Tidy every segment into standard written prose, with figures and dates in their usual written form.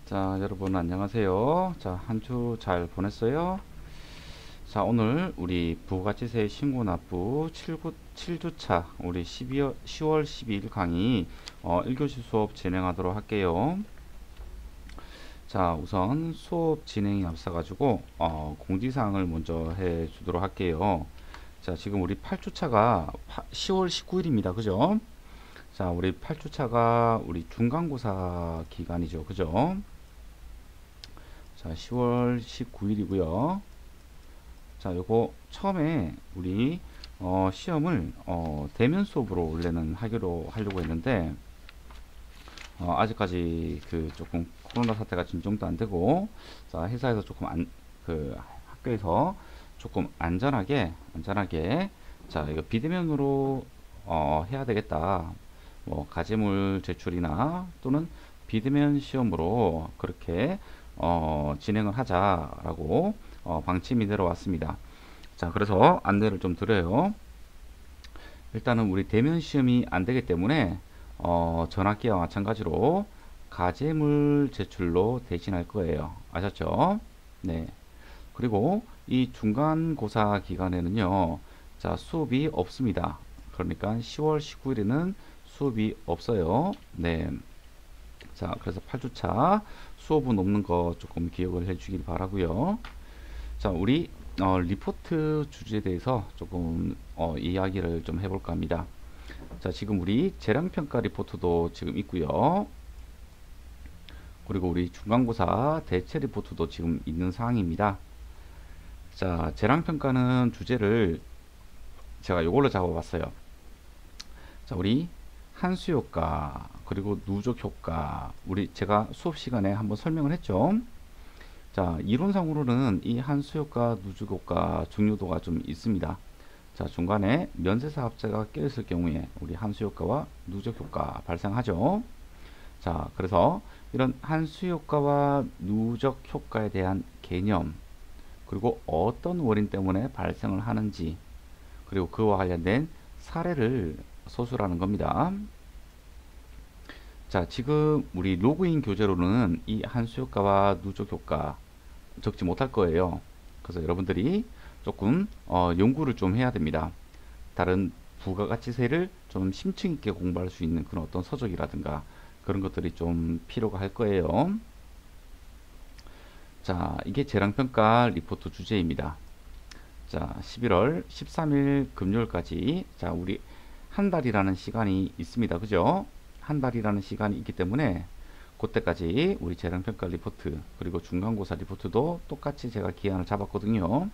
자, 여러분 안녕하세요. 자, 한 주 잘 보냈어요? 자, 오늘 우리 부가치세 신고납부 7주차 우리 10월 12일 강의 1교시 수업 진행하도록 할게요. 자, 우선 수업 진행에 앞서가지고 공지사항을 먼저 해 주도록 할게요. 자, 지금 우리 8주차가 10월 19일입니다. 그죠? 자, 우리 8주차가 우리 중간고사 기간이죠. 그죠? 자, 10월 19일이고요. 자, 요거 처음에 우리 시험을 대면 수업으로 원래는 하기로 하려고 했는데 아직까지 그 조금 코로나 사태가 진정도 안 되고, 자, 회사에서 조금 학교에서 조금 안전하게 자, 이거 비대면으로 해야 되겠다. 뭐 가제물 제출이나 또는 비대면 시험으로 그렇게 진행을 하자라고 방침이 내려왔습니다. 자, 그래서 안내를 좀 드려요. 일단은 우리 대면 시험이 안 되기 때문에 전학기와 마찬가지로 가제물 제출로 대신할 거예요. 아셨죠? 네. 그리고 이 중간고사 기간에는요, 자, 수업이 없습니다. 그러니까 10월 19일에는 수업이 없어요. 네. 자, 그래서 8주차 수업은 없는 거 조금 기억을 해 주길 바라고요. 자, 우리 리포트 주제에 대해서 조금 이야기를 좀 해볼까 합니다. 자, 지금 우리 재량평가 리포트도 지금 있고요. 그리고 우리 중간고사 대체 리포트도 지금 있는 상황입니다. 자, 재량평가는 주제를 제가 이걸로 잡아봤어요. 자, 우리 한수효과 그리고 누적효과, 우리 제가 수업 시간에 한번 설명을 했죠. 자, 이론상으로는 이 한수효과 누적효과 중요도가 좀 있습니다. 자, 중간에 면세사 합자가 껴있을 경우에 우리 한수효과와 누적효과 발생하죠. 자, 그래서 이런 한수효과와 누적효과에 대한 개념, 그리고 어떤 원인 때문에 발생을 하는지, 그리고 그와 관련된 사례를 소술하는 겁니다. 자, 지금 우리 로그인 교재로는 이 한수효과와 누적효과 적지 못할 거예요. 그래서 여러분들이 조금 연구를 좀 해야 됩니다. 다른 부가가치세를 좀 심층 있게 공부할 수 있는 그런 어떤 서적이라든가 그런 것들이 좀 필요가 할 거예요. 자, 이게 재량평가 리포트 주제입니다. 자, 11월 13일 금요일까지, 자, 우리 한 달이라는 시간이 있습니다. 그죠? 한 달이라는 시간이 있기 때문에 그때까지 우리 재량평가 리포트 그리고 중간고사 리포트도 똑같이 제가 기한을 잡았거든요.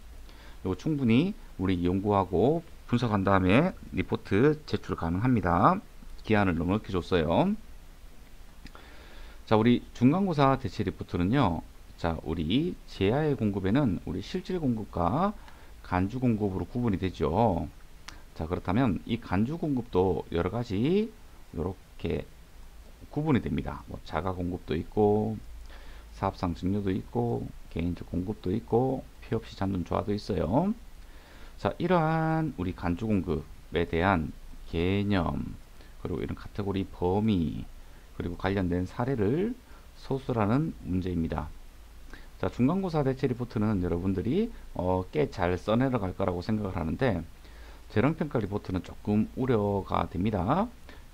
이거 충분히 우리 연구하고 분석한 다음에 리포트 제출 가능합니다. 기한을 넉넉히 줬어요. 자, 우리 중간고사 대체 리포트는요, 자, 우리 제야의 공급에는 우리 실질 공급과 간주 공급으로 구분이 되죠. 자, 그렇다면 이 간주 공급도 여러 가지 이렇게 구분이 됩니다. 뭐 자가 공급도 있고, 사업상 증여도 있고, 개인적 공급도 있고, 피 없이 잡는 조화도 있어요. 자, 이러한 우리 간주 공급에 대한 개념, 그리고 이런 카테고리 범위, 그리고 관련된 사례를 소술하는 문제입니다. 자, 중간고사 대체 리포트는 여러분들이 꽤 잘 써내려갈 거라고 생각을 하는데, 재량평가 리포트는 조금 우려가 됩니다.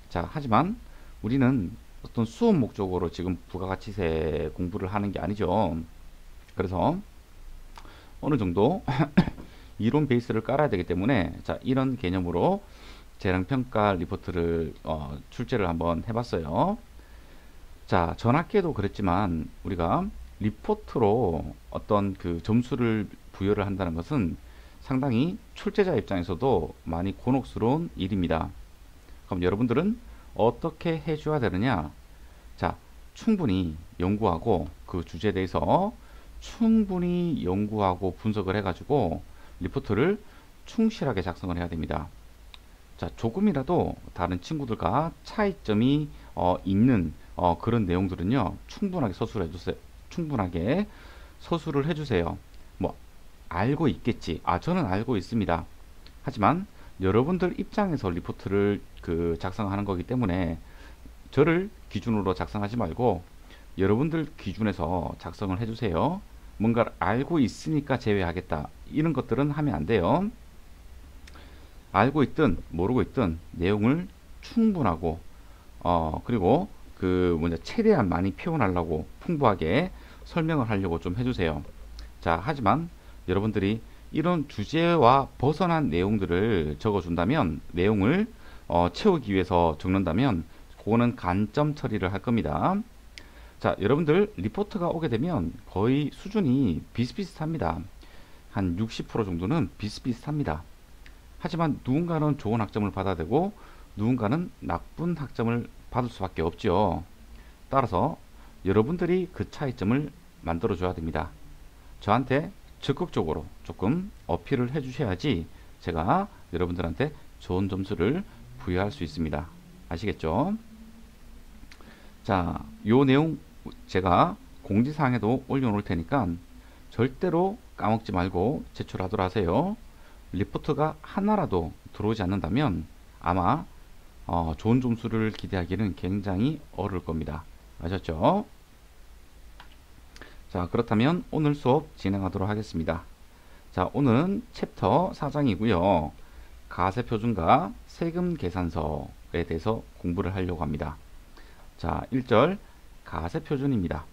자, 하지만 우리는 어떤 수업 목적으로 지금 부가가치세 공부를 하는 게 아니죠. 그래서 어느 정도 이론 베이스를 깔아야 되기 때문에, 자, 이런 개념으로 재량평가 리포트를 출제를 한번 해봤어요. 자, 전학기에도 그랬지만 우리가 리포트로 어떤 그 점수를 부여를 한다는 것은 상당히 출제자 입장에서도 많이 곤혹스러운 일입니다. 그럼 여러분들은 어떻게 해줘야 되느냐? 자, 충분히 연구하고 그 주제에 대해서 충분히 연구하고 분석을 해가지고 리포트를 충실하게 작성을 해야 됩니다. 자, 조금이라도 다른 친구들과 차이점이 있는 그런 내용들은요, 충분하게 서술해 주세요. 충분하게 서술을 해주세요. 뭐 알고 있겠지. 아, 저는 알고 있습니다. 하지만 여러분들 입장에서 리포트를 작성하는 거기 때문에 저를 기준으로 작성하지 말고 여러분들 기준에서 작성을 해주세요. 뭔가를 알고 있으니까 제외하겠다, 이런 것들은 하면 안 돼요. 알고 있든 모르고 있든 내용을 충분하고 그리고 그 뭐냐 최대한 많이 표현하려고 풍부하게 설명을 하려고 좀 해주세요. 자, 하지만 여러분들이 이런 주제와 벗어난 내용들을 적어준다면, 내용을 채우기 위해서 적는다면, 그거는 간점 처리를 할 겁니다. 자, 여러분들 리포트가 오게 되면 거의 수준이 비슷비슷합니다. 한 60% 정도는 비슷비슷합니다. 하지만 누군가는 좋은 학점을 받아야 되고 누군가는 나쁜 학점을 받을 수밖에 없죠. 따라서 여러분들이 그 차이점을 만들어 줘야 됩니다. 저한테 적극적으로 조금 어필을 해 주셔야지 제가 여러분들한테 좋은 점수를 부여할 수 있습니다. 아시겠죠? 자, 요 내용 제가 공지사항에도 올려놓을 테니까 절대로 까먹지 말고 제출하도록 하세요. 리포트가 하나라도 들어오지 않는다면 아마 좋은 점수를 기대하기는 굉장히 어려울 겁니다. 아셨죠? 자, 그렇다면 오늘 수업 진행하도록 하겠습니다. 자, 오늘은 챕터 4장이고요. 가세표준과 세금계산서에 대해서 공부를 하려고 합니다. 자, 1절 가세표준입니다.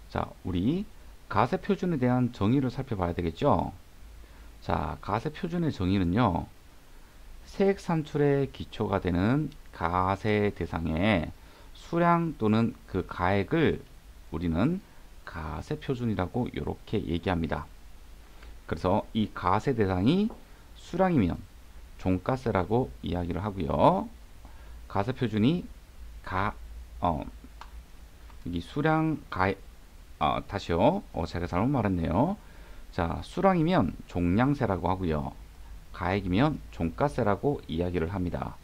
자, 우리 가세표준에 대한 정의를 살펴봐야 되겠죠? 자, 가세표준의 정의는요, 세액 산출의 기초가 되는 가세 대상의 수량 또는 그 가액을 우리는 가세표준이라고 이렇게 얘기합니다. 그래서 이 가세 대상이 수량이면 종가세라고 이야기를 하고요. 가세표준이 여기 수량 가액, 다시요. 제가 잘못 말했네요. 자, 수량이면 종량세라고 하고요. 가액이면 종가세라고 이야기를 합니다.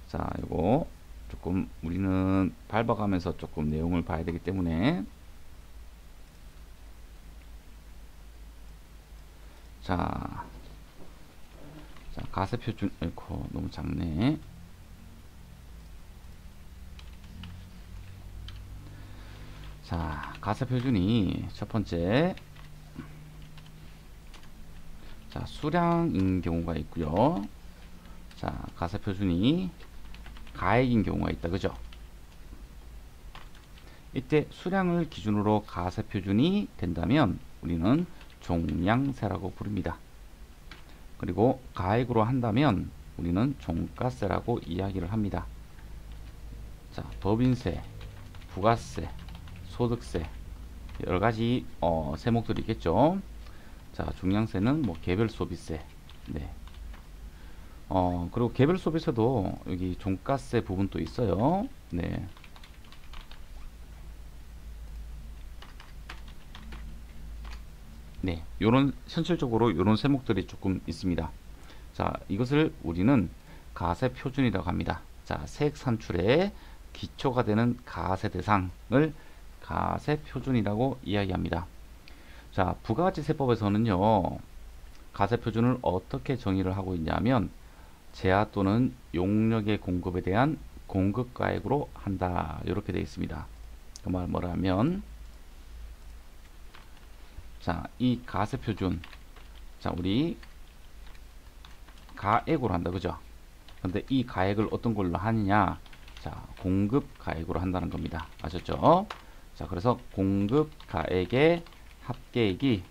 자, 이거 조금 우리는 밟아가면서 조금 내용을 봐야 되기 때문에, 자, 가세표준, 에코 너무 작네. 자, 가세표준이 첫 번째, 자, 수량인 경우가 있고요. 자, 가세표준이 가액인 경우가 있다, 그죠? 이때 수량을 기준으로 가세표준이 된다면 우리는 종량세라고 부릅니다. 그리고 가액으로 한다면 우리는 종가세라고 이야기를 합니다. 자, 법인세, 부가세, 소득세, 여러가지 세목들이 있겠죠. 자, 종량세는 뭐 개별 소비세, 네. 그리고 개별 소비세도 여기 종가세 부분도 있어요. 네. 네, 요런 현실적으로 요런 세목들이 조금 있습니다. 자, 이것을 우리는 가세 표준이라고 합니다. 자, 세액 산출의 기초가 되는 가세 대상을 가세 표준이라고 이야기합니다. 자, 부가가치세법에서는요, 가세 표준을 어떻게 정의를 하고 있냐면 재화 또는 용역의 공급에 대한 공급가액으로 한다, 이렇게 되어 있습니다. 그 말 뭐라면, 자, 이 가세표준, 자, 우리 가액으로 한다, 그죠? 근데 이 가액을 어떤 걸로 하느냐? 자, 공급가액으로 한다는 겁니다. 아셨죠? 자, 그래서 공급가액의 합계액이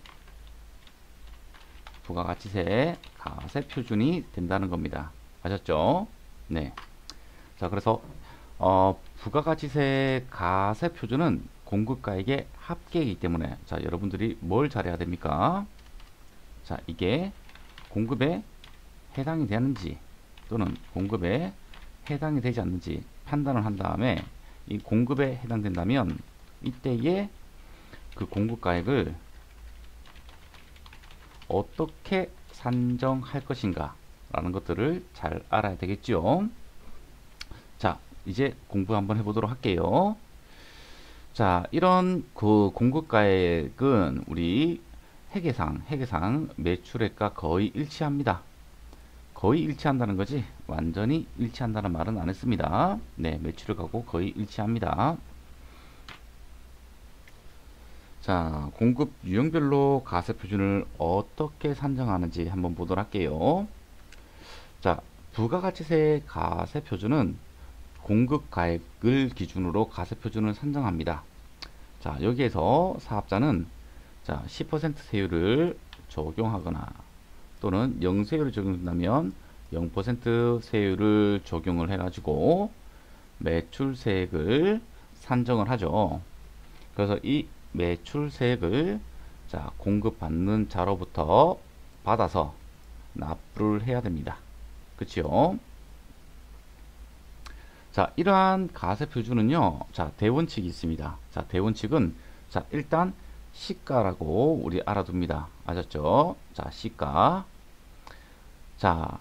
부가가치세 가세표준이 된다는 겁니다. 아셨죠? 네. 자, 그래서 부가가치세 가세표준은 공급가액의 합계이기 때문에, 자, 여러분들이 뭘 잘해야 됩니까? 자, 이게 공급에 해당이 되는지 또는 공급에 해당이 되지 않는지 판단을 한 다음에 이 공급에 해당된다면 이때에 그 공급가액을 어떻게 산정할 것인가 라는 것들을 잘 알아야 되겠죠. 자, 이제 공부 한번 해보도록 할게요. 자, 이런 그 공급가액은 우리 회계상 매출액과 거의 일치합니다. 거의 일치한다는 거지 완전히 일치한다는 말은 안 했습니다. 네, 매출액하고 거의 일치합니다. 자, 공급 유형별로 가세 표준을 어떻게 산정하는지 한번 보도록 할게요. 자, 부가가치세 가세 표준은 공급 가액을 기준으로 가세 표준을 산정합니다. 자, 여기에서 사업자는 자, 10% 세율을 적용하거나 또는 0세율을 적용한다면 0% 세율을 적용을 해가지고 매출세액을 산정을 하죠. 그래서 이 매출세액을 자, 공급받는 자로부터 받아서 납부를 해야 됩니다. 그치요? 자, 이러한 가세 표준은요, 자, 대원칙이 있습니다. 자, 대원칙은 자, 일단 시가라고 우리 알아둡니다. 아셨죠? 자, 시가. 자,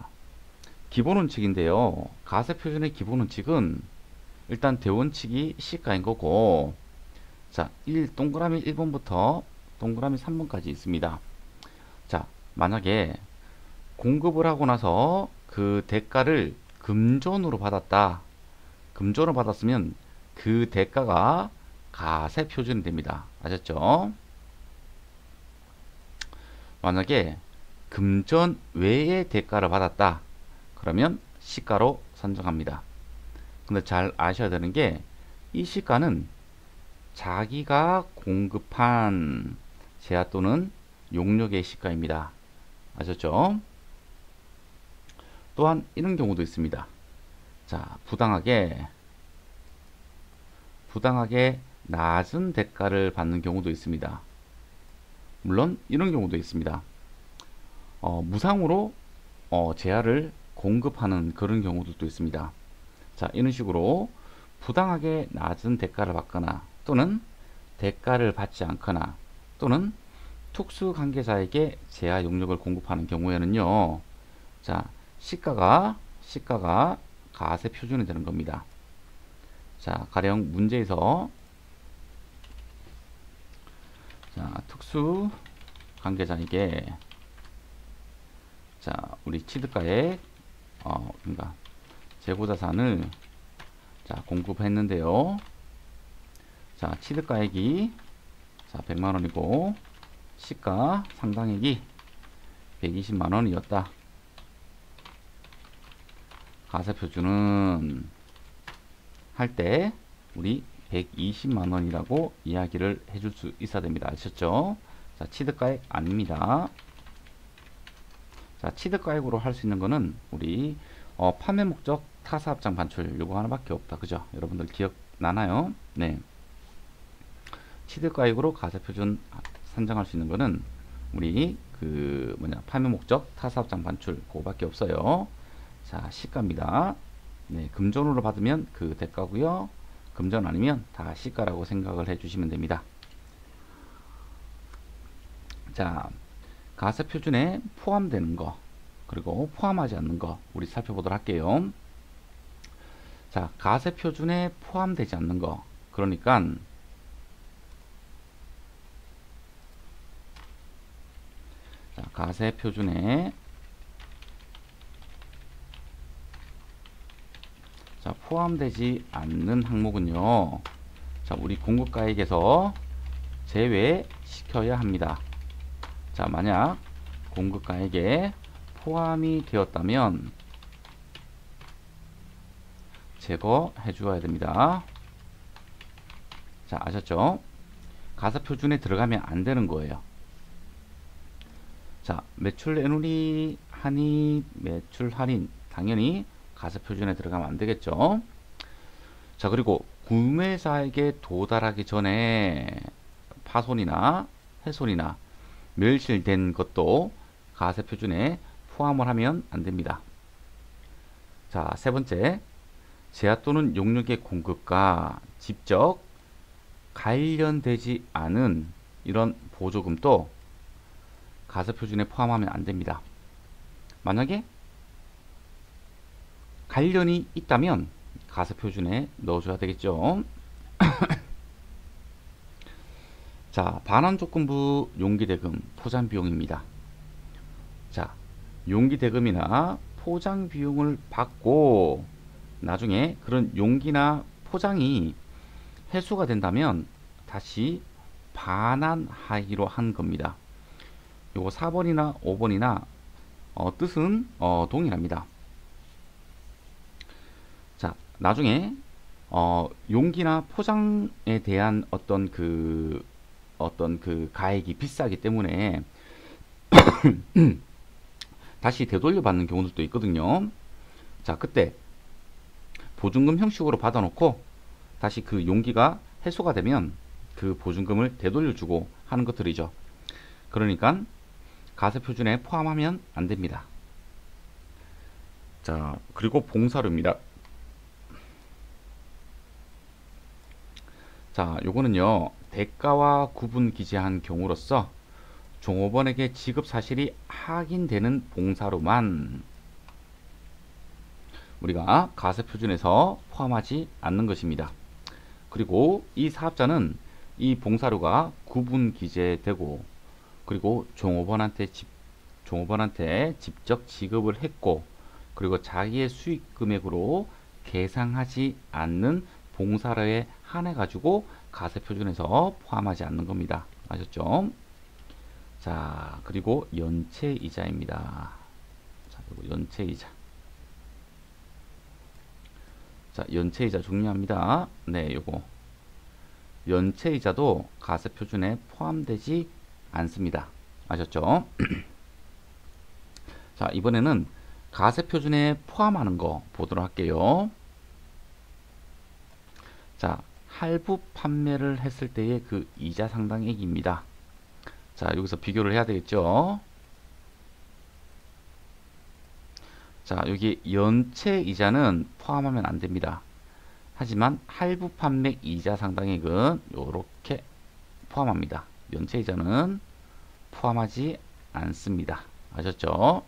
기본원칙인데요. 가세 표준의 기본원칙은 일단 대원칙이 시가인 거고, 자, 동그라미 1번부터 동그라미 3번까지 있습니다. 자, 만약에 공급을 하고 나서 그 대가를 금전으로 받았다. 금전으로 받았으면 그 대가가 가세 표준이 됩니다. 아셨죠? 만약에 금전 외의 대가를 받았다. 그러면 시가로 산정합니다. 근데 잘 아셔야 되는 게 이 시가는 자기가 공급한 제야 또는 용역의 시가입니다. 아셨죠? 또한 이런 경우도 있습니다. 자, 부당하게 낮은 대가를 받는 경우도 있습니다. 물론 이런 경우도 있습니다. 무상으로 제야를 공급하는 그런 경우도 있습니다. 자, 이런 식으로 부당하게 낮은 대가를 받거나 또는 대가를 받지 않거나 또는 특수 관계자에게 제야 용역을 공급하는 경우에는요. 자, 시가가 가세 표준이 되는 겁니다. 자, 가령 문제에서 자, 특수 관계자에게 자, 우리 취득가액 그러니까 재고자산을 자, 공급했는데요. 자, 취득가액이 자, 100만원이고 시가 상당액이 120만원이었다. 가세표준은 할 때 우리 120만원이라고 이야기를 해줄 수 있어야 됩니다. 아셨죠? 자, 취득가액 아닙니다. 자, 취득가액으로 할 수 있는 거는 우리 판매 목적 타사합장 반출 요거 하나밖에 없다. 그죠? 여러분들 기억나나요? 네. 취득가액으로 가세표준 산정할 수 있는 거는 우리 판매 목적 타사합장 반출 그거밖에 없어요. 자, 시가입니다. 네, 금전으로 받으면 그 대가고요. 금전 아니면 다 시가라고 생각을 해주시면 됩니다. 자, 가세표준에 포함되는 거 그리고 포함하지 않는 거 우리 살펴보도록 할게요. 자, 가세표준에 포함되지 않는 거 그러니까 자, 가세표준에 자, 포함되지 않는 항목은요. 자, 우리 공급가액에서 제외시켜야 합니다. 자, 만약 공급가액에 포함이 되었다면 제거해 주어야 됩니다. 자, 아셨죠? 가사표준에 들어가면 안 되는 거예요. 자, 매출 내놓으리 하니 매출 할인 당연히 가사표준에 들어가면 안 되겠죠. 자, 그리고 구매자에게 도달하기 전에 파손이나 훼손이나 멸실된 것도 가세표준에 포함을 하면 안 됩니다. 자, 세 번째, 제야 또는 용역의 공급과 직접 관련되지 않은 이런 보조금도 가세표준에 포함하면 안 됩니다. 만약에 관련이 있다면 가세표준에 넣어줘야 되겠죠. 자, 반환조건부 용기대금 포장비용입니다. 자, 용기대금이나 포장비용을 받고 나중에 그런 용기나 포장이 회수가 된다면 다시 반환하기로 한 겁니다. 요거 4번이나 5번이나 뜻은 동일합니다. 자, 나중에 용기나 포장에 대한 어떤 그 가액이 비싸기 때문에 다시 되돌려 받는 경우들도 있거든요. 자, 그때 보증금 형식으로 받아놓고 다시 그 용기가 해소가 되면 그 보증금을 되돌려주고 하는 것들이죠. 그러니까 가세표준에 포함하면 안 됩니다. 자, 그리고 봉사료입니다. 자, 요거는요, 대가와 구분 기재한 경우로서 종업원에게 지급 사실이 확인되는 봉사료만 우리가 가세표준에서 포함하지 않는 것입니다. 그리고 이 사업자는 이 봉사료가 구분 기재되고 그리고 종업원한테 직접 지급을 했고 그리고 자기의 수익 금액으로 계상하지 않는 봉사료에 한해 가지고 가세표준에서 포함하지 않는 겁니다. 아셨죠? 자, 그리고 연체이자입니다. 자, 그리고 연체이자. 자, 연체이자 중요합니다. 네, 요거. 연체이자도 가세표준에 포함되지 않습니다. 아셨죠? 자, 이번에는 가세표준에 포함하는 거 보도록 할게요. 자, 할부 판매를 했을 때의 그 이자 상당액입니다. 자, 여기서 비교를 해야 되겠죠. 자, 여기 연체 이자는 포함하면 안 됩니다. 하지만 할부 판매 이자 상당액은 이렇게 포함합니다. 연체 이자는 포함하지 않습니다. 아셨죠?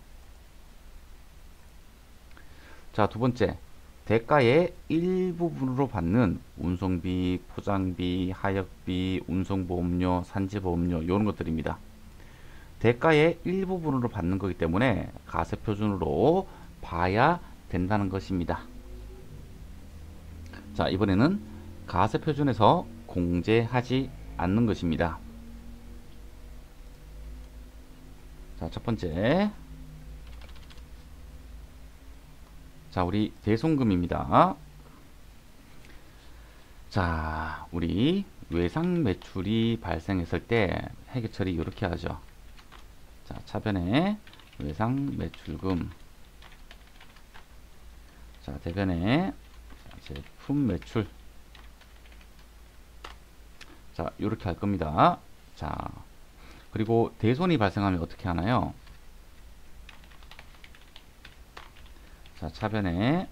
자, 두 번째. 대가의 일부분으로 받는 운송비, 포장비, 하역비, 운송보험료, 산지보험료 이런 것들입니다. 대가의 일부분으로 받는 거기 때문에 가세표준으로 봐야 된다는 것입니다. 자, 이번에는 가세표준에서 공제하지 않는 것입니다. 자, 첫 번째. 자, 우리 대손금입니다. 자, 우리 외상 매출이 발생했을 때 회계 처리 이렇게 하죠. 자, 차변에 외상 매출금. 자, 대변에 제품 매출. 자, 이렇게 할 겁니다. 자, 그리고 대손이 발생하면 어떻게 하나요? 자, 차변에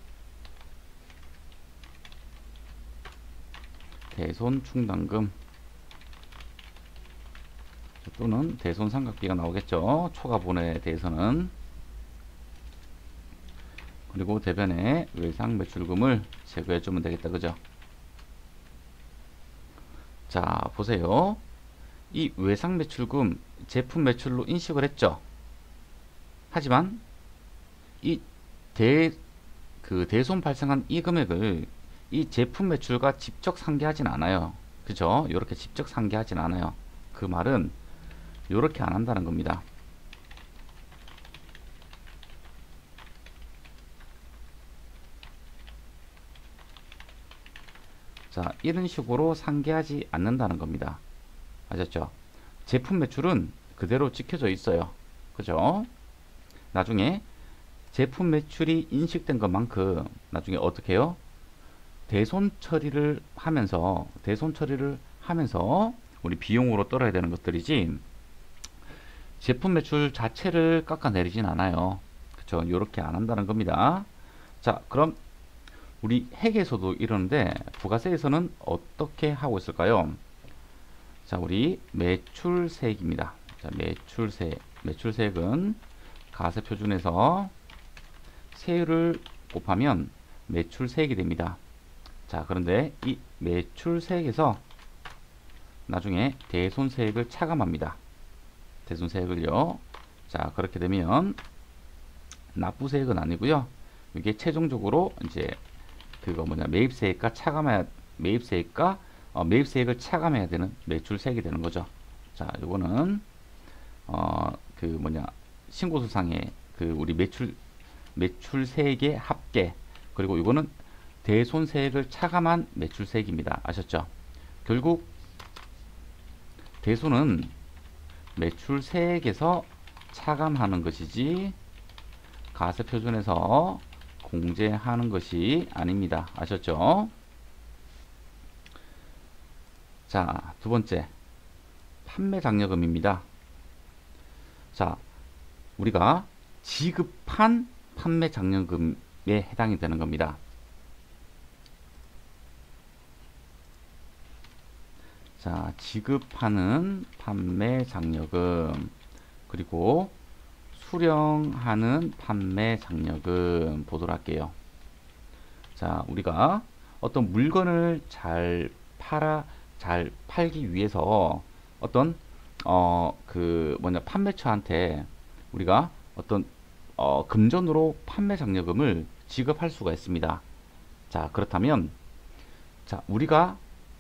대손 충당금 또는 대손 삼각비가 나오겠죠. 초과분에 대해서는. 그리고 대변에 외상 매출금을 제거해 주면 되겠다. 그죠? 자, 보세요. 이 외상 매출금 제품 매출로 인식을 했죠. 하지만 이 대손 발생한 이 금액을 이 제품 매출과 직접 상계하진 않아요. 그죠? 이렇게 직접 상계하진 않아요. 그 말은 이렇게 안 한다는 겁니다. 자, 이런 식으로 상계하지 않는다는 겁니다. 아셨죠? 제품 매출은 그대로 찍혀져 있어요. 그죠? 나중에 제품 매출이 인식된 것만큼 나중에 어떻게 해요? 대손 처리를 하면서 우리 비용으로 떨어야 되는 것들이지 제품 매출 자체를 깎아내리진 않아요. 그쵸? 이렇게 안 한다는 겁니다. 자, 그럼 우리 회계에서도 이러는데 부가세에서는 어떻게 하고 있을까요? 자, 우리 매출세액입니다. 자, 매출세액은 가세표준에서 세율을 곱하면 매출세액이 됩니다. 자, 그런데 이 매출세액에서 나중에 대손세액을 차감합니다. 대손세액을요. 자, 그렇게 되면 납부세액은 아니고요. 이게 최종적으로 이제 그거 뭐냐 매입세액과 매입세액을 차감해야 되는 매출세액이 되는 거죠. 자, 요거는 그 뭐냐 신고서상의 그 우리 매출세액의 합계, 그리고 이거는 대손세액을 차감한 매출세액입니다. 아셨죠? 결국 대손은 매출세액에서 차감하는 것이지 가세표준에서 공제하는 것이 아닙니다. 아셨죠? 자, 두 번째 판매장려금입니다. 자, 우리가 지급한 판매장려금에 해당이 되는 겁니다. 자, 지급하는 판매장려금, 그리고 수령하는 판매장려금 보도록 할게요. 자, 우리가 어떤 물건을 잘 팔기 위해서 어떤 판매처한테 우리가 어떤 금전으로 판매장려금을 지급할 수가 있습니다. 자, 그렇다면 자, 우리가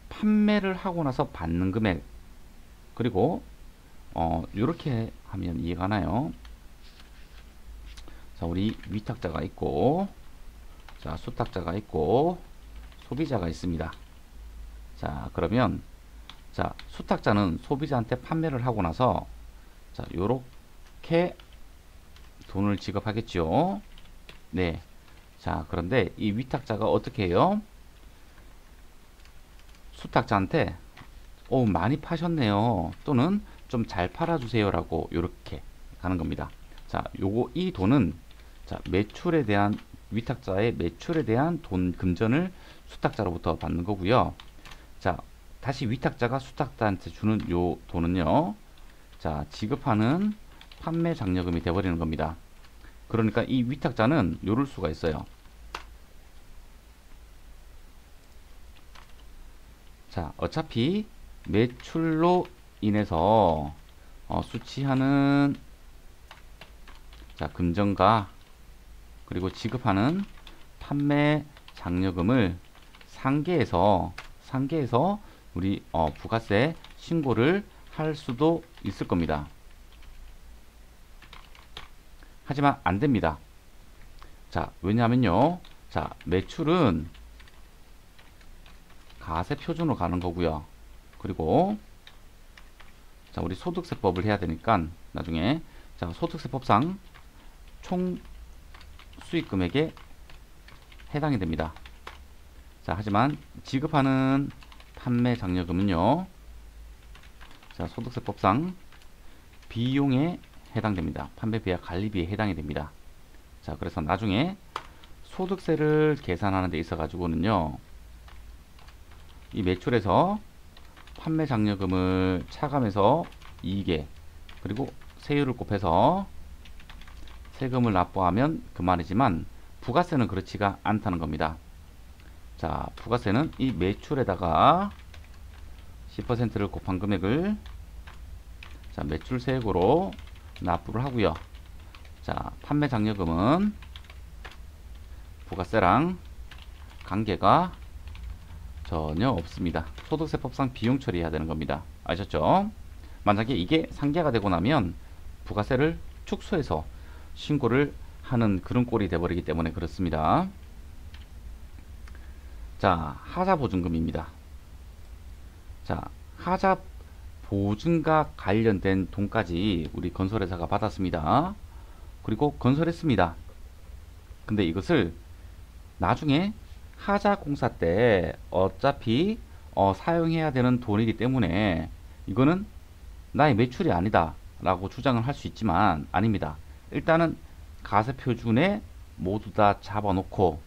판매를 하고 나서 받는 금액, 그리고 이렇게 하면 이해가 나요. 자, 우리 위탁자가 있고, 자, 수탁자가 있고, 소비자가 있습니다. 자, 그러면 자, 수탁자는 소비자한테 판매를 하고 나서 자, 요렇게 돈을 지급하겠죠. 네. 자, 그런데 이 위탁자가 어떻게 해요? 수탁자한테 많이 파셨네요, 또는 좀 잘 팔아주세요 라고 요렇게 가는 겁니다. 자, 이 돈은 자, 매출에 대한 위탁자의 매출에 대한 돈 금전을 수탁자로부터 받는 거고요. 자, 다시 위탁자가 수탁자한테 주는 요 돈은요, 자, 지급하는 판매장려금이 되어버리는 겁니다. 그러니까 이 위탁자는 요럴 수가 있어요. 자, 어차피 매출로 인해서 수취하는 자, 금전과 그리고 지급하는 판매 장려금을 상계해서 우리 부가세 신고를 할 수도 있을 겁니다. 하지만 안 됩니다. 자, 왜냐하면요, 자, 매출은 가세 표준으로 가는 거고요. 그리고 자, 우리 소득세법을 해야 되니까 나중에 자, 소득세법상 총 수익금액에 해당이 됩니다. 자, 하지만 지급하는 판매장려금은요, 자, 소득세법상 비용에 해당됩니다. 판매비와 관리비에 해당이 됩니다. 자, 그래서 나중에 소득세를 계산하는 데 있어 가지고는요, 이 매출에서 판매장려금을 차감해서 이익에, 그리고 세율을 곱해서 세금을 납부하면 그만이지만 부가세는 그렇지가 않다는 겁니다. 자, 부가세는 이 매출에다가 10%를 곱한 금액을 자, 매출세액으로 납부를 하고요. 자, 판매장려금은 부가세랑 관계가 전혀 없습니다. 소득세법상 비용 처리해야 되는 겁니다. 아셨죠? 만약에 이게 상계가 되고 나면 부가세를 축소해서 신고를 하는 그런 꼴이 돼버리기 때문에 그렇습니다. 자, 하자보증금입니다. 자, 하자보증과 관련된 돈까지 우리 건설회사가 받았습니다. 그리고 건설했습니다. 근데 이것을 나중에 하자공사 때 어차피 사용해야 되는 돈이기 때문에 이거는 나의 매출이 아니다 라고 주장을 할 수 있지만 아닙니다. 일단은 가세표준에 모두 다 잡아놓고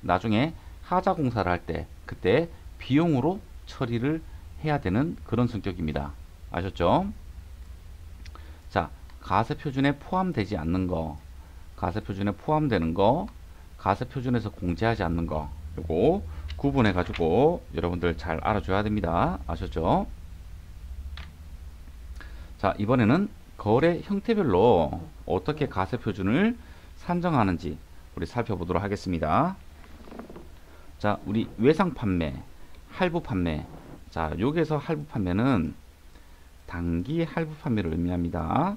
나중에 하자공사를 할 때 그때 비용으로 처리를 해야 되는 그런 성격입니다. 아셨죠? 자, 가세표준에 포함되지 않는 거, 가세표준에 포함되는 거, 가세표준에서 공제하지 않는 거, 요거 구분해 가지고 여러분들 잘 알아줘야 됩니다. 아셨죠? 자, 이번에는 거래 형태별로 어떻게 가세표준을 산정하는지 우리 살펴보도록 하겠습니다. 자, 우리 외상 판매, 할부 판매, 자, 여기에서 할부 판매는 단기 할부 판매를 의미합니다.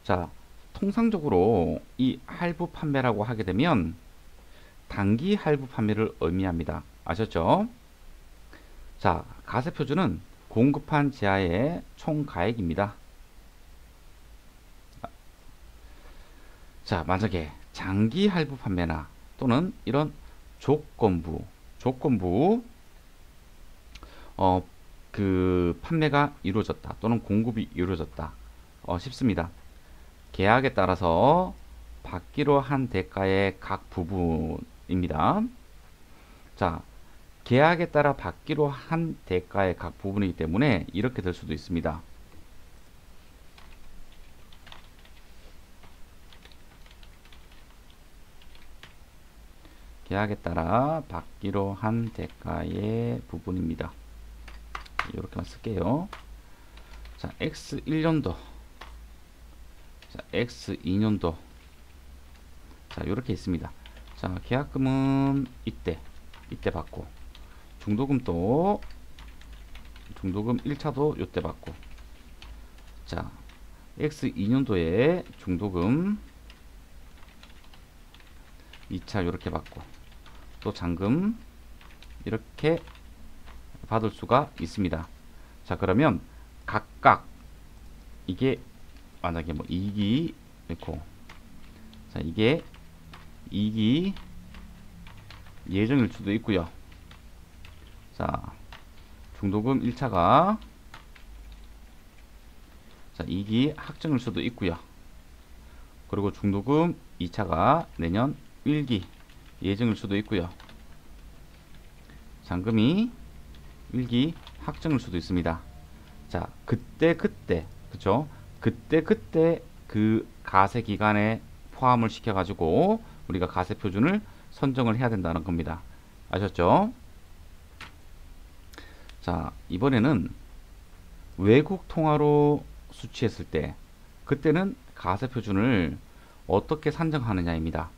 자, 통상적으로 이 할부 판매라고 하게 되면 단기 할부 판매를 의미합니다. 아셨죠? 자, 가세표준은 공급한 지하의 총가액입니다. 자, 만약에 장기 할부 판매나 또는 이런 조건부 그 판매가 이루어졌다 또는 공급이 이루어졌다 싶습니다. 계약에 따라서 받기로 한 대가의 각 부분입니다. 자, 계약에 따라 받기로 한 대가의 각 부분이기 때문에 이렇게 될 수도 있습니다. 계약에 따라 받기로 한 대가의 부분입니다. 이렇게만 쓸게요. 자, X1년도, 자, X2년도, 자, 이렇게 있습니다. 자, 계약금은 이때 받고, 중도금도 중도금 1차도 요때 받고, 자, X2년도에 중도금 2차 요렇게 받고, 또 잔금 이렇게 받을 수가 있습니다. 자, 그러면 각각 이게 만약에 뭐 2기 있고, 자, 이게 2기 예정일 수도 있고요. 자, 중도금 1차가 자, 2기 확정일 수도 있고요. 그리고 중도금 2차가 내년 1기 예정일 수도 있고요. 잔금이 1기 확정일 수도 있습니다. 자, 그때 그쵸? 그때 그 가세 기간에 포함을 시켜 가지고 우리가 가세 표준을 선정을 해야 된다는 겁니다. 아셨죠? 자, 이번에는 외국 통화로 수취했을 때 그때는 가세 표준을 어떻게 산정하느냐입니다.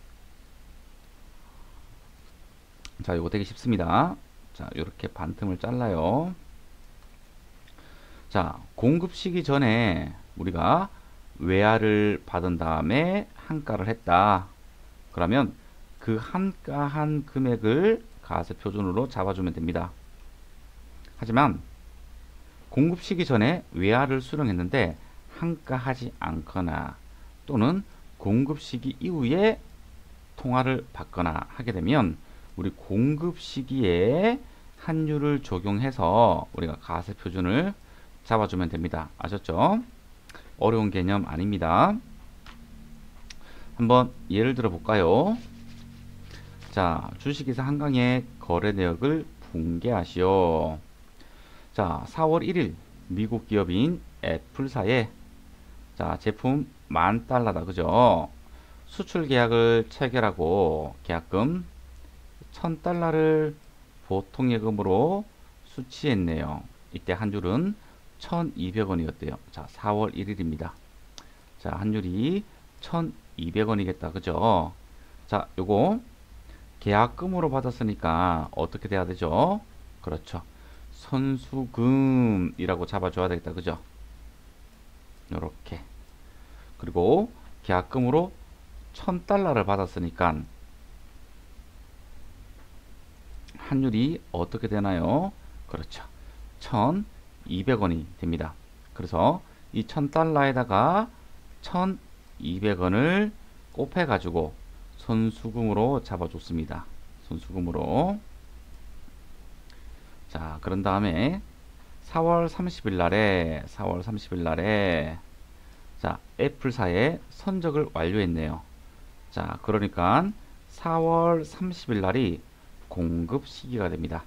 자, 이거 되게 쉽습니다. 자, 이렇게 반틈을 잘라요. 자, 공급 시기 전에 우리가 외화를 받은 다음에 한가를 했다. 그러면 그 한가한 금액을 가세 표준으로 잡아주면 됩니다. 하지만 공급 시기 전에 외화를 수령했는데 한가하지 않거나 또는 공급 시기 이후에 통화를 받거나 하게 되면 우리 공급 시기에 환율을 적용해서 우리가 가세 표준을 잡아주면 됩니다. 아셨죠? 어려운 개념 아닙니다. 한번 예를 들어 볼까요? 자, 주식회사 한강의 거래 내역을 붕괴하시오. 자, 4월 1일 미국 기업인 애플사에 자, 제품 $10,000다. 그죠? 수출 계약을 체결하고 계약금 $1,000를 보통 예금으로 수취했네요. 이때 환율은 1,200원이었대요. 자, 4월 1일입니다. 자, 환율이 1,200원이겠다. 그죠? 자, 요거 계약금으로 받았으니까 어떻게 돼야 되죠? 그렇죠. 선수금이라고 잡아줘야 되겠다. 그죠? 요렇게. 그리고 계약금으로 $1,000를 받았으니까 환율이 어떻게 되나요? 그렇죠. 1,200원이 됩니다. 그래서 이 $1,000에다가 1,200원을 곱해가지고 선수금으로 잡아줬습니다. 선수금으로. 자, 그런 다음에 4월 30일 날에 자, 애플사에 선적을 완료했네요. 자, 그러니까 4월 30일 날이 공급 시기가 됩니다.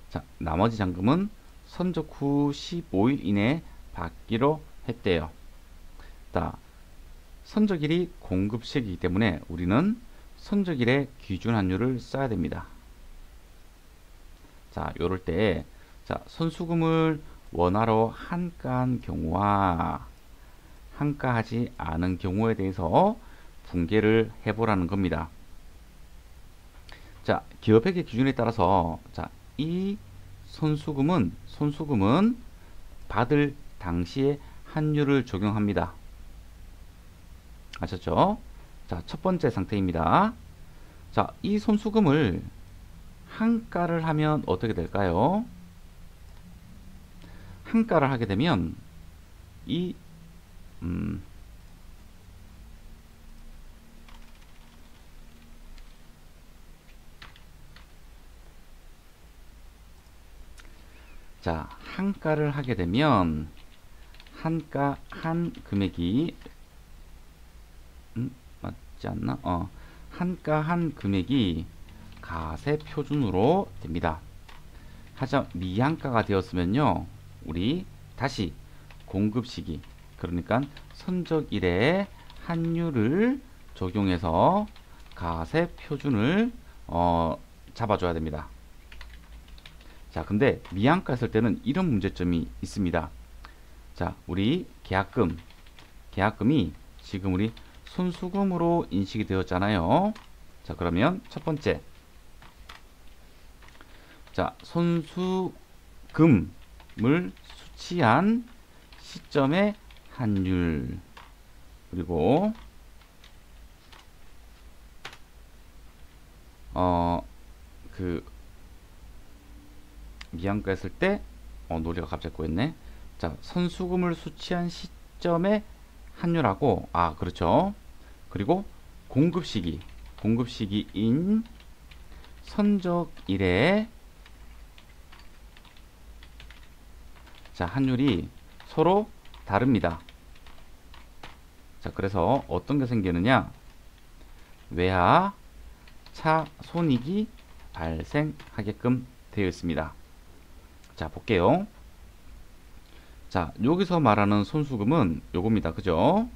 자, 나머지 잔금은 선적 후 15일 이내에 받기로 했대요. 자, 선적일이 공급 시기이기 때문에 우리는 선적일의 기준 환율을 써야 됩니다. 자, 요럴 때 자, 선수금을 원화로 한가한 경우와 한가하지 않은 경우에 대해서 분개를 해보라는 겁니다. 자, 기업회계 기준에 따라서 자, 이 손수금은 받을 당시에 환율을 적용합니다. 아셨죠? 자, 첫 번째 상태입니다. 자, 이 손수금을 한가를 하면 어떻게 될까요? 한가를 하게 되면 이 자, 한가를 하게 되면 한가 한 금액이 맞지 않나? 한가 한 금액이 가세 표준으로 됩니다. 하지만 미한가가 되었으면요, 우리 다시 공급 시기, 그러니까 선적일의 환율을 적용해서 가세 표준을 잡아줘야 됩니다. 자, 근데 미한가 했을 때는 이런 문제점이 있습니다. 자, 우리 계약금이 지금 우리 손수금으로 인식이 되었잖아요. 자, 그러면 첫 번째, 자, 손수금을 수취한 시점의 환율, 그리고 미한가 했을 때 노래가 갑자기 꼬였네. 자, 선수금을 수취한 시점의 환율하고, 그렇죠. 그리고 공급 시기인 선적일에 자, 환율이 서로 다릅니다. 자, 그래서 어떤 게 생기느냐? 외화 차손익이 발생하게끔 되어 있습니다. 자, 볼게요. 자, 여기서 말하는 손수금은 요겁니다. 그죠?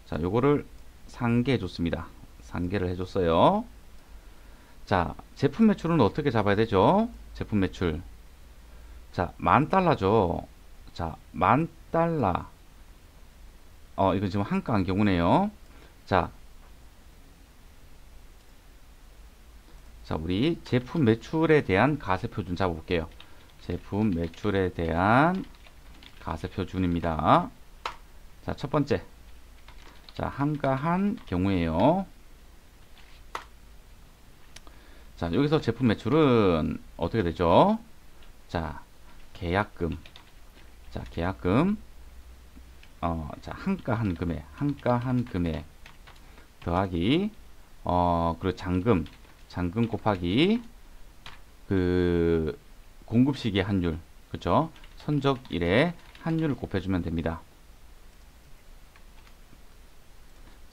자, 요거를 상계해 줬습니다. 상계를 해줬어요. 자, 제품 매출은 어떻게 잡아야 되죠? 제품 매출. 자, $10,000죠. 자, $10,000. 이건 지금 한가한 경우네요. 자, 우리 제품 매출에 대한 가세표준 잡아볼게요. 제품 매출에 대한 가세표준입니다. 자, 첫 번째. 자, 한가한 경우에요. 자, 여기서 제품 매출은 어떻게 되죠? 자, 계약금. 자, 계약금. 자, 한가한 금액 더하기 그리고 잔금 곱하기 그 공급 시기의 환율, 그렇죠? 선적일의 환율을 곱해주면 됩니다.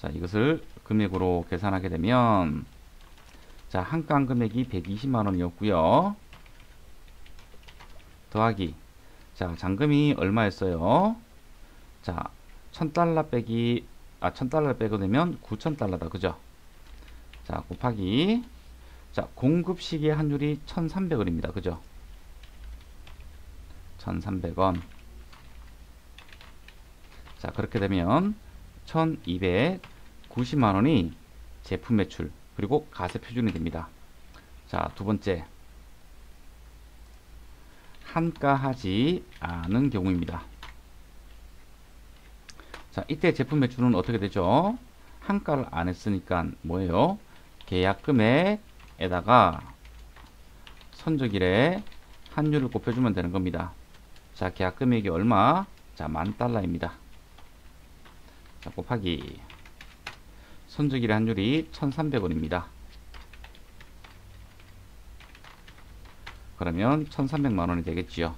자, 이것을 금액으로 계산하게 되면 자, 한가 금액이 120만 원이었고요. 더하기 자, 잔금이 얼마였어요? 자, $1,000 빼기 $1,000 빼고 되면 $9,000다. 그죠? 자, 곱하기 자, 공급 시기의 환율이 1,300원입니다. 그죠? 1,300원. 자, 그렇게 되면 1,290만 원이 제품 매출 그리고 가세 표준이 됩니다. 자, 두 번째. 한가하지 않은 경우입니다. 자, 이때 제품 매출은 어떻게 되죠? 한가를 안 했으니까 뭐예요? 계약금액에다가 선적일에 환율을 곱해주면 되는 겁니다. 자, 계약금액이 얼마? 자, $10,000입니다. 자, 곱하기 선적일의 환율이 1,300원입니다. 그러면 1,300만 원이 되겠지요.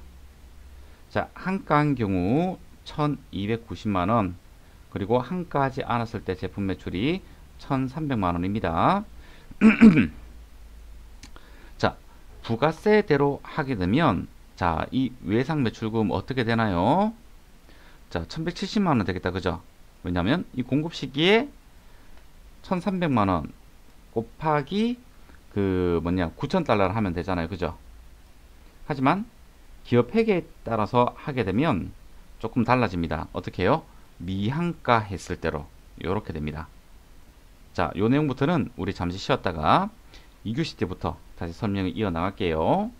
자, 한가한 경우 1,290만 원, 그리고 한가하지 않았을 때 제품 매출이 1,300만 원입니다. 자, 부가세대로 하게 되면 자, 이 외상 매출금 어떻게 되나요? 자, 1,170만 원 되겠다. 그죠? 왜냐면 이 공급 시기에 1,300만 원 곱하기 그 $9,000를 하면 되잖아요. 그죠? 하지만 기업 회계에 따라서 하게 되면 조금 달라집니다. 어떻게 해요? 미한가 했을 때로 이렇게 됩니다. 자, 요 내용부터는 우리 잠시 쉬었다가 2교시 때부터 다시 설명을 이어 나갈게요.